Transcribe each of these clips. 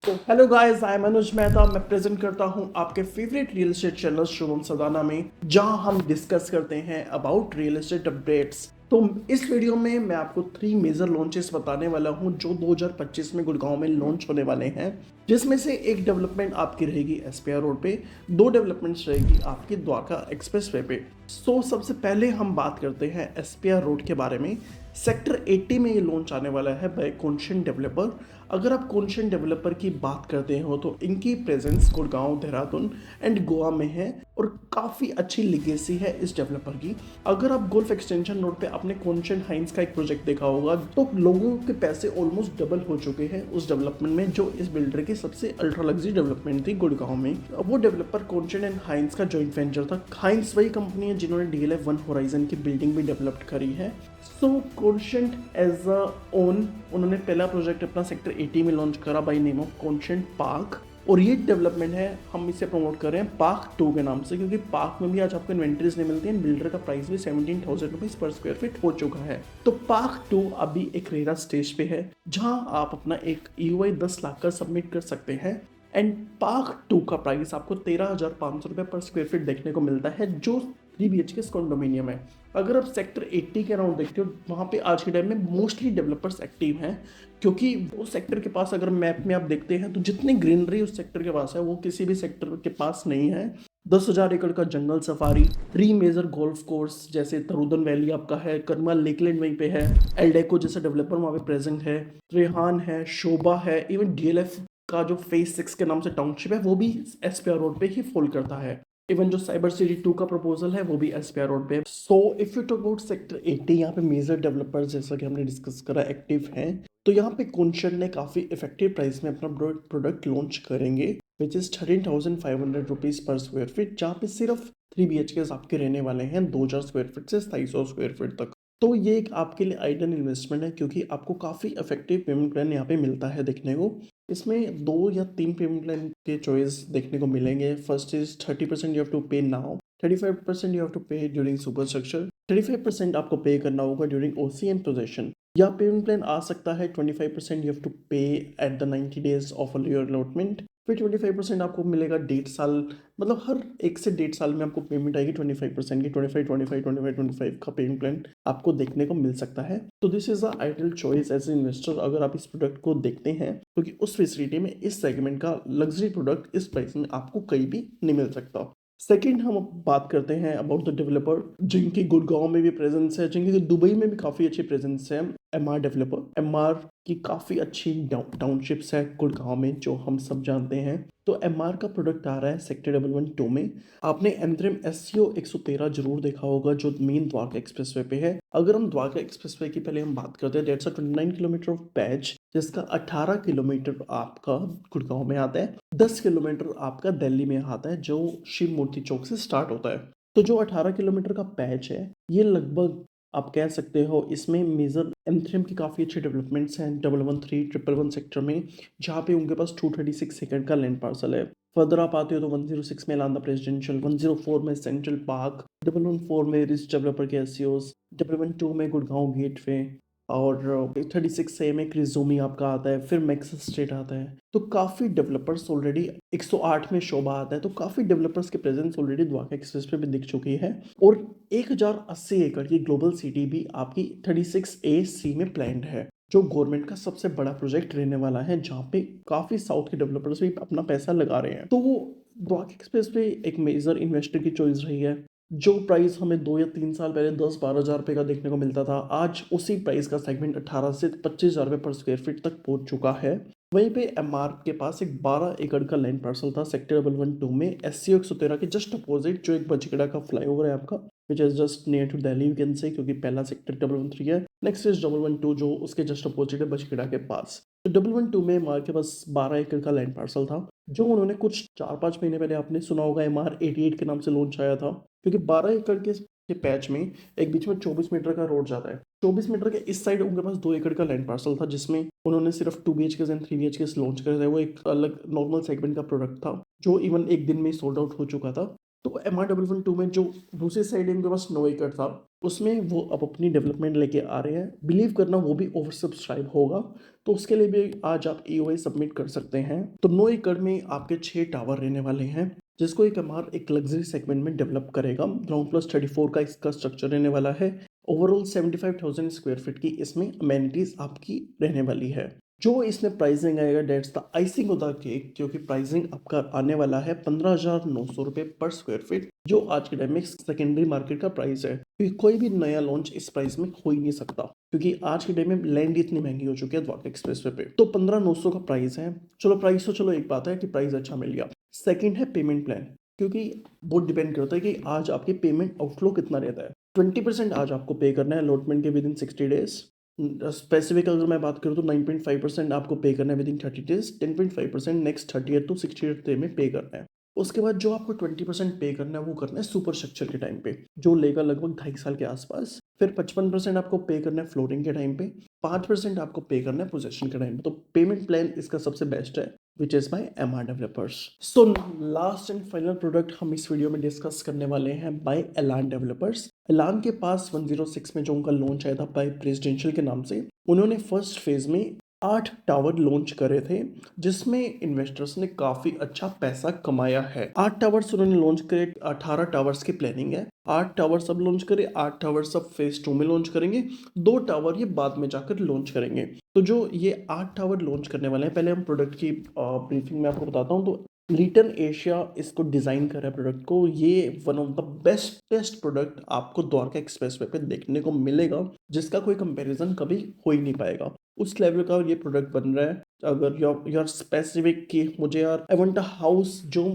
तो hello guys, I am Anuj Mehta. मैं present करता हूं आपके favourite real estate channel Shubham Sadana में, जहां हम डिस्कस करते हैं अबाउट रियल एस्टेट अपडेट्स। तो इस वीडियो में मैं आपको 3 मेजर लॉन्चेस बताने वाला हूं जो 2025 में गुड़गांव में लॉन्च होने वाले हैं, जिसमें से एक डेवलपमेंट आपकी रहेगी एसपीआर रोड पे, 2 डेवलपमेंट्स रहेगी आपकी द्वारका एक्सप्रेसवे पे। सो सबसे पहले हम बात करते हैं एसपीआर रोड के बारे में। सेक्टर 80 में ये लॉन्च आने वाला है बाय कॉन्शियन डेवलपर। अगर आप कॉन्शियन डेवलपर की बात करते हो तो इनकी प्रेजेंस गुड़गांव, देहरादून एंड गोवा में है और काफ़ी अच्छी लिगेसी है इस डेवलपर की। अगर आप गोल्फ एक्सटेंशन रोड पे आपने कॉन्शियन हाइंस का एक प्रोजेक्ट देखा होगा, तो लोगों के पैसे ऑलमोस्ट डबल हो चुके हैं उस डेवलपमेंट में, जो इस बिल्डर की सबसे अल्ट्रा लग्जरी डेवलपमेंट थी गुड़गांव में। वो डेवलपर कॉन्शियन एंड हाइंस का जॉइंट वेंचर था। हाइंस वही कंपनी है जिन्होंने डीएलएफ 1 होराइजन की बिल्डिंग भी डेवलप करी है। सो कॉन्शियंट एज अ ओन उन्होंने पहला प्रोजेक्ट अपना सेक्टर 80 में लॉन्च करा by name of conscient park, और ये डेवलपमेंट है, हम इसे प्रमोट कर रहे हैं पार्क 2 के नाम से, क्योंकि पार्क में भी आज आपको इन्वेंट्रीज नहीं मिलती हैं। बिल्डर का प्राइस भी 17,000 रुपीज पर स्क्वायर फीट हो चुका है। तो पार्क 2 अभी एक रेरा स्टेज पे है, जहां आप अपना एक ईओआई 10 लाख का सबमिट कर सकते हैं। एंड पार्क 2 का प्राइस आपको 13,500 रुपये पर स्क्वायर फीट देखने को मिलता है, जो 3 BHK कॉन्डोमिनियम है। अगर आप सेक्टर 80 के अराउंड देखते हो, वहाँ पे आज के टाइम में मोस्टली डेवलपर्स एक्टिव हैं, क्योंकि वो सेक्टर के पास अगर मैप में आप देखते हैं तो जितनी ग्रीनरी उस सेक्टर के पास है वो किसी भी सेक्टर के पास नहीं है। 10,000 एकड़ का जंगल सफारी, 3 मेजर गोल्फ कोर्स जैसे तरुदन वैली आपका है, करमा लेकलैंड वहीं पे है, एल्डेको जैसा डेवलपर वहाँ पे प्रेजेंट है, रेहान है, शोभा है, इवन डीएलएफ का जो फेज 6 के नाम से टाउनशिप है वो भी एसपीआर रोड पे ही फॉल करता है। इवन जो साइबर सिटी 2 का प्रपोजल है वो भी एसपीआर रोड पे। So if you talk about sector 80, यहाँ पे मेजर डेवलपर्स जैसा कि हमने डिस्कस करा एक्टिव हैं। तो यहाँ पे कॉन्शियन ने काफी इफेक्टिव प्राइस में अपना प्रोडक्ट लॉन्च करेंगे, which is 13,500 rupees per square feet, जहाँ पे सिर्फ 3 BHK आपके रहने वाले हैं 2,000 स्क्वायर फीट से 2,200 स्क्वायर फीट तक। तो ये एक आपके लिए आइडियल इन्वेस्टमेंट है, क्योंकि आपको काफ़ी इफेक्टिव पेमेंट प्लान यहाँ पे मिलता है देखने को। इसमें 2 या 3 पेमेंट प्लान के चॉइस देखने को मिलेंगे। First is 30% you have to pay now, 35% you have to pay during super structure, 35% आपको पे करना होगा ड्यूरिंग ओसी एंड पोजेशन। या पेमेंट प्लान आ सकता है 25% you have to pay at the 90 days of your allotment, फिर 25% आपको मिलेगा 1.5 साल, मतलब हर 1 से 1.5 साल में आपको पेमेंट आएगी 25% की। 25 25 25 25 का पेमेंट प्लान आपको देखने को मिल सकता है। तो this is the ideal choice as a investor अगर आप इस प्रोडक्ट को देखते हैं, क्योंकि उस फैसिलिटी में इस सेगमेंट का लग्जरी प्रोडक्ट इस प्राइस में आपको कहीं भी नहीं मिल सकता। सेकेंड, हम बात करते हैं अबाउट द डेवलपर जिनकी गुड़गांव में भी प्रेजेंस है, जिनकी दुबई में भी काफ़ी अच्छी प्रेजेंस है। एमआर डेवलपर, एमआर की काफ़ी अच्छी टाउनशिप्स है गुड़गांव में, जो हम सब जानते हैं। तो एमआर का प्रोडक्ट आ रहा है सेक्टर 112 में। आपने एंथ्रम एससीओ 113 जरूर देखा होगा, जो मेन द्वारका एक्सप्रेसवे पे है। अगर हम द्वारका एक्सप्रेसवे की पहले हम बात करते हैं, that's a 29 kilometre of patch, जिसका 18 किलोमीटर आपका गुड़गांव में आता है, 10 किलोमीटर आपका दिल्ली में आता है, जो शिव मूर्ति चौक से स्टार्ट होता है। तो जो 18 किलोमीटर का पैच है, ये लगभग आप कह सकते हो इसमें मेजर एंथ्रम की काफ़ी अच्छी डेवलपमेंट्स हैं 113 111 सेक्टर में, जहाँ पे उनके पास 236 एकड़ का लैंड पार्सल है। फर्दर आप आते हो तो 106 में लांदा प्रेसिडेंशियल, 104 में सेंट्रल पार्क, 114 में रिच डेवलपर के एससीओस, 112 में गुड़गांव गेटवे, और 36A में क्रिजोमी आपका आता है, फिर मैक्स स्टेट आता है। तो काफ़ी डेवलपर्स ऑलरेडी, 108 में शोभा आता है। तो काफ़ी डेवलपर्स के प्रेजेंस ऑलरेडी द्वारका एक्सप्रेस पे भी दिख चुकी है। और 1080 एकड़ की ग्लोबल सिटी भी आपकी 36AC में प्लान्ड है, जो गवर्नमेंट का सबसे बड़ा प्रोजेक्ट रहने वाला है, जहाँ पे काफ़ी साउथ के डेवलपर्स भी अपना पैसा लगा रहे हैं। तो वो द्वारका एक्सप्रेस पे एक मेजर इन्वेस्टर की चॉइस रही है। जो प्राइस हमें 2 या 3 साल पहले 10-12 हज़ार रुपये का देखने को मिलता था, आज उसी प्राइस का सेगमेंट 18 से 25 हज़ार रुपये पर स्क्वायर फीट तक पहुंच चुका है। वहीं पे एमआर के पास एक 12 एकड़ का लैंड पार्सल था सेक्टर 112 में, एससीओ 113 के जस्ट अपोजिट, जो एक बजगड़ा का फ्लाईओवर है आपका, which is just near to Delhi you can say, क्योंकि पहला सेक्टर 113 है, नेक्स्ट इज 112 जो उसके जस्ट अपोजिट है बजगड़ा के पास। तो 112 में एमआर के पास 12 एकड़ का लैंड पार्सल था, जो उन्होंने कुछ 4-5 महीने पहले, आपने सुना होगा, एमआर 88 के नाम से लॉन्च आया था। क्योंकि 12 एकड़ के पैच में एक बीच में 24 मीटर का रोड जाता है। 24 मीटर के इस साइड उनके पास 2 एकड़ का लैंड पार्सल था, जिसमें उन्होंने सिर्फ 2 BHK एंड 3 BHK लॉन्च करे थे। वो एक अलग नॉर्मल सेगमेंट का प्रोडक्ट था, जो इवन एक दिन में सोल्ड आउट हो चुका था। तो MR112 में जो दूसरी साइड इनके पास 9 एकड़ था, उसमें वो अब अपनी डेवलपमेंट लेके आ रहे हैं। बिलीव करना वो भी ओवर सब्सक्राइब होगा, तो उसके लिए भी आज आप EOI सबमिट कर सकते हैं। तो 9 एकड़ में आपके 6 टावर रहने वाले हैं, जिसको एक एमआर एक लग्जरी सेगमेंट में डेवलप करेगा। ग्राउंड प्लस 34 का इसका स्ट्रक्चर रहने वाला है। ओवरऑल 75,000 स्क्वायर फीट की इसमें अमेनिटीज आपकी रहने वाली है। जो इसमें प्राइसिंग आएगा, that's the icing of the cake, क्योंकि प्राइसिंग आपका आने वाला है 15,900 रुपये पर स्क्वायर फीट, जो आज के टाइम में सेकेंडरी मार्केट का प्राइस है, क्योंकि कोई भी नया लॉन्च इस प्राइस में हो ही नहीं सकता, क्योंकि आज के टाइम में लैंड इतनी महंगी हो चुकी है द्वारका एक्सप्रेसवे पे। तो 15,900 का प्राइस है। चलो प्राइस तो चलो एक बात है कि प्राइस अच्छा मिल गया। सेकंड है पेमेंट प्लान, क्योंकि बहुत डिपेंड करता है कि आज आपके पेमेंट आउटफ्लो कितना रहता है। 20% आज आपको पे करना है अलॉटमेंट के विद इन 60 डेज। स्पेसिफिक अगर मैं बात करूँ तो 9.5% आपको पे करना है within 30 days, 10.5% next 30th to 60th day में पे करना है। उसके बाद जो आपको 20% पे करना है वो करना है सुपर स्ट्रक्चर के टाइम पे, जो लेगा लगभग 2.5 साल के आसपास। फिर 55% आपको पे करना है फ्लोरिंग के टाइम पे, 5% आपको पे करना है पोजेशन के टाइम पे। तो पेमेंट प्लान इसका सबसे बेस्ट है, which is by MR developers. So last and final product हम इस वीडियो में डिस्कस करने वाले हैं बाय एलान डेवलपर्स। एलान के पास 106 में जो उनका लॉन्च आया था बाय प्रेसिडेंशियल के नाम से, उन्होंने फर्स्ट फेज में 8 टावर लॉन्च करे थे, जिसमें इन्वेस्टर्स ने काफी अच्छा पैसा कमाया है। 8 टावर्स उन्होंने लॉन्च करे, 18 टावर्स की प्लानिंग है। 8 टावर्स अब लॉन्च करे, 8 टावर्स अब फेज 2 में लॉन्च करेंगे, 2 टावर ये बाद में जाकर लॉन्च करेंगे। तो जो ये 8 टावर लॉन्च करने वाले हैं, पहले हम प्रोडक्ट की ब्रीफिंग में आपको बताता हूँ। तो लिटन एशिया इसको डिजाइन कर रहा है प्रोडक्ट को। ये one of the bestest product आपको द्वारका एक्सप्रेसवे पे देखने को मिलेगा, जिसका कोई कंपैरिजन कभी हो ही नहीं पाएगा। उस लेवल का ये प्रोडक्ट बन रहा है। अगर योर स्पेसिफिक की मुझे यार आई वांट अ हाउस जो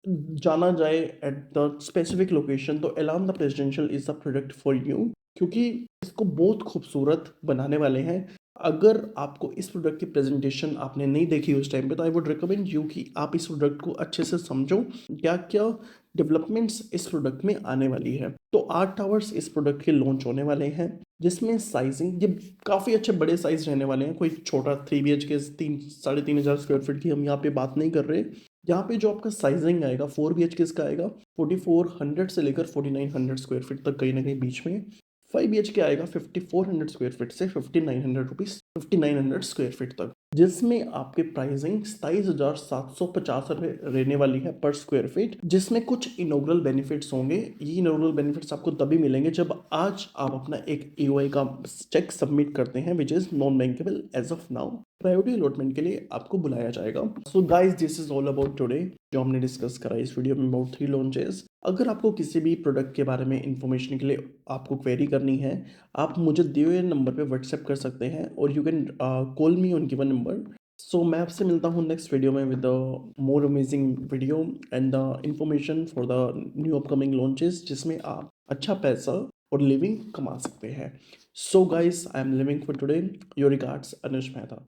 जाना जाए एट द स्पेसिफिक लोकेशन, तो एलान the presidential is the product for you, क्योंकि इसको बहुत खूबसूरत बनाने वाले हैं। अगर आपको इस प्रोडक्ट की प्रेजेंटेशन आपने नहीं देखी उस टाइम पे, तो आई वुड रिकमेंड यू कि आप इस प्रोडक्ट को अच्छे से समझो, क्या क्या डेवलपमेंट्स इस प्रोडक्ट में आने वाली है। तो 8 टावर्स इस प्रोडक्ट के लॉन्च होने वाले हैं, जिसमें साइजिंग ये काफ़ी अच्छे बड़े साइज रहने वाले हैं। कोई छोटा 3 BHK 3-3.5 हज़ार स्क्वायर फीट की हम यहाँ पे बात नहीं कर रहे। यहाँ पे जो आपका साइजिंग आएगा 4 BHK का आएगा, 4400 से लेकर 4900 स्क्वायर फीट तक कहीं ना कहीं बीच में। 5 BHK आएगा 5400 स्क्वायर फीट से 5900 स्क्वायर फीट तक, जिसमें आपके प्राइसिंग 27,750 रुपये रहने वाली है पर स्क्वायर फीट, जिसमें कुछ इनॉग्रल बेनिफिट्स होंगे। ये इनॉग्रल बेनिफिट्स आपको तभी मिलेंगे जब आज आप अपना एक EOI का चेक सबमिट करते हैं, which is non bankable as of now. Priority allotment के लिए आपको बुलाया जाएगा। So guys, this is all about today, जो हमने डिस्कस करा इस वीडियो में अबाउट 3 लॉन्चेस। अगर आपको किसी भी प्रोडक्ट के बारे में इंफॉर्मेशन के लिए आपको क्वेरी करनी है, आप मुझे दिए हुए नंबर पे व्हाट्सएप कर सकते हैं, और you can call me on given number. So मैं आपसे मिलता हूँ नेक्स्ट वीडियो में with more amazing video and the information for the new upcoming launches, जिसमें आप अच्छा पैसा और लिविंग कमा सकते हैं। So guys, I am leaving for today. Your regards, Anuj Mehta.